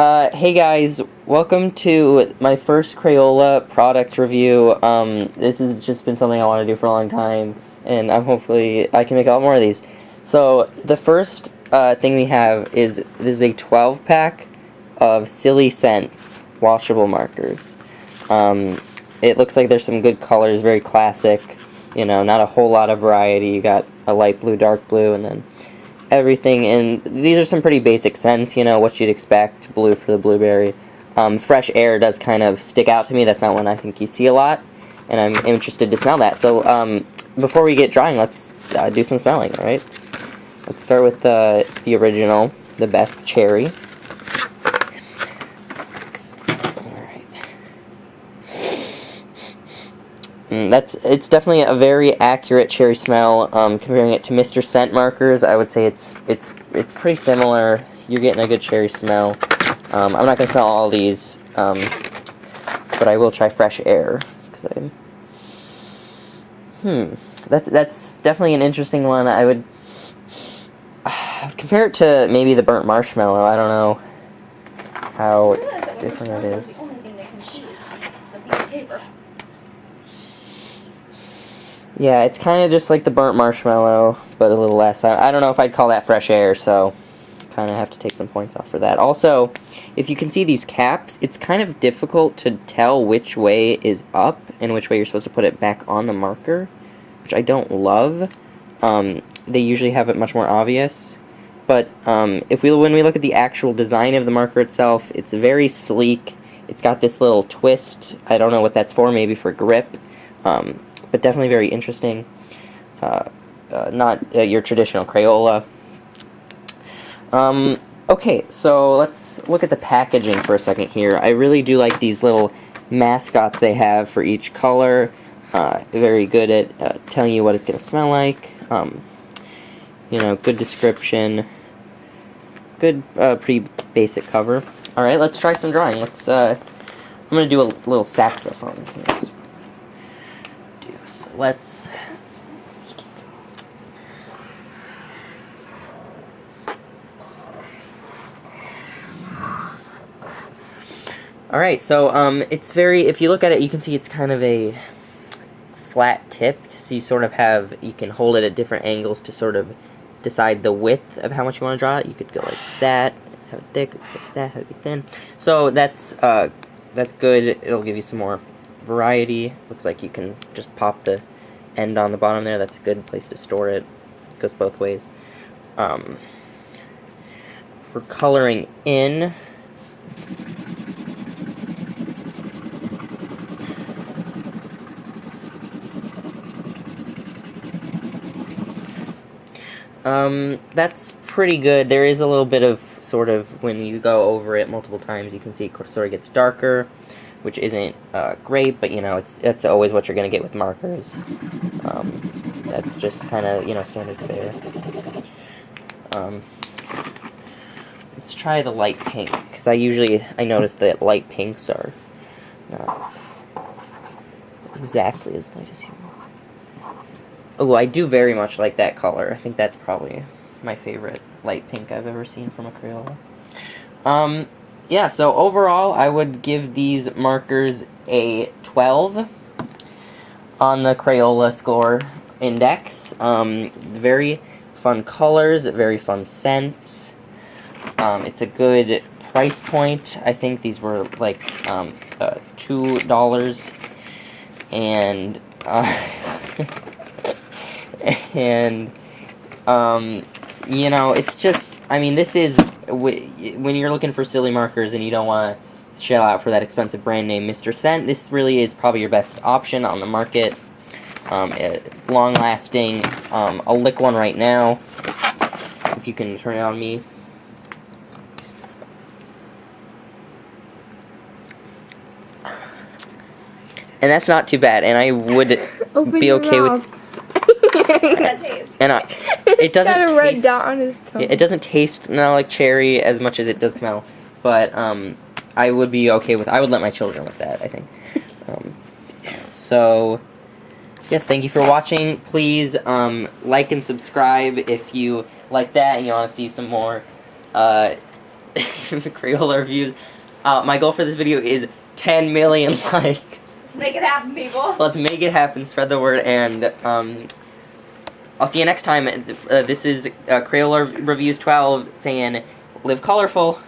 Hey guys, welcome to my first Crayola product review. This has just been something I want to do for a long time, and hopefully I can make a lot more of these. So, the first thing we have is, this is a 12-pack of Silly Scents washable markers. It looks like there's some good colors, very classic, not a whole lot of variety. You got a light blue, dark blue, and then everything, and these are some pretty basic scents, what you'd expect. Blue for the blueberry. Fresh air does kind of stick out to me. That's not one I think you see a lot, and I'm interested to smell that. So before we get drying, let's do some smelling, alright? Let's start with the original, the best cherry. It's definitely a very accurate cherry smell. Comparing it to Mr. Scent markers, I would say it's pretty similar. You're getting a good cherry smell. I'm not gonna smell all these, but I will try fresh air. That's definitely an interesting one. I would compare it to maybe the burnt marshmallow. I don't know how different it is. Yeah, it's kind of just like the burnt marshmallow, but a little less. I don't know if I'd call that fresh air, so kind of have to take some points off for that. Also, if you can see these caps, it's kind of difficult to tell which way is up and which way you're supposed to put it back on the marker, which I don't love. They usually have it much more obvious, but when we look at the actual design of the marker itself, it's very sleek. It's got this little twist. I don't know what that's for, maybe for grip. But definitely very interesting. Not your traditional Crayola. Okay, so let's look at the packaging for a second here. I really do like these little mascots they have for each color. Very good at telling you what it's going to smell like. Good description. Good, pretty basic cover. Alright, let's try some drawing. I'm going to do a little saxophone here. Let's Alright, so it's very, if you look at it, you can see it's kind of a flat tipped, so you can hold it at different angles to sort of decide the width of how much you want to draw it. You could go like that, have it thick, like that, have it be thin. So that's good. It'll give you some more variety. Looks like you can just pop the end on the bottom there. That's a good place to store it. It goes both ways. For coloring in, that's pretty good. There is a little bit of when you go over it multiple times, you can see it sort of gets darker, which isn't great, but that's always what you're gonna get with markers. That's just kind of standard fare. Let's try the light pink, because I noticed that light pinks are not exactly as light as you want. Oh, I do very much like that color. I think that's probably my favorite light pink I've ever seen from a Crayola. Yeah, so overall, I would give these markers a 12 on the Crayola score index. Very fun colors, very fun scents. It's a good price point. I think these were like $2, and it's just, this is, when you're looking for silly markers and you don't want to shell out for that expensive brand name Mr. Scent, this really is probably your best option on the market. Long lasting. I'll lick one right now, if you can turn it on me. And that's not too bad, and I would be okay with. And it doesn't got a red dot on his tongue. It doesn't taste like cherry as much as it does smell, but I would be okay with. I would let my children with that, I think. So yes, thank you for watching. Please like and subscribe if you like that and you want to see some more Crayola reviews. My goal for this video is 10 million likes. Let's make it happen, people. Let's make it happen, spread the word, and I'll see you next time. This is Crayola Reviews 12 saying, live colorful.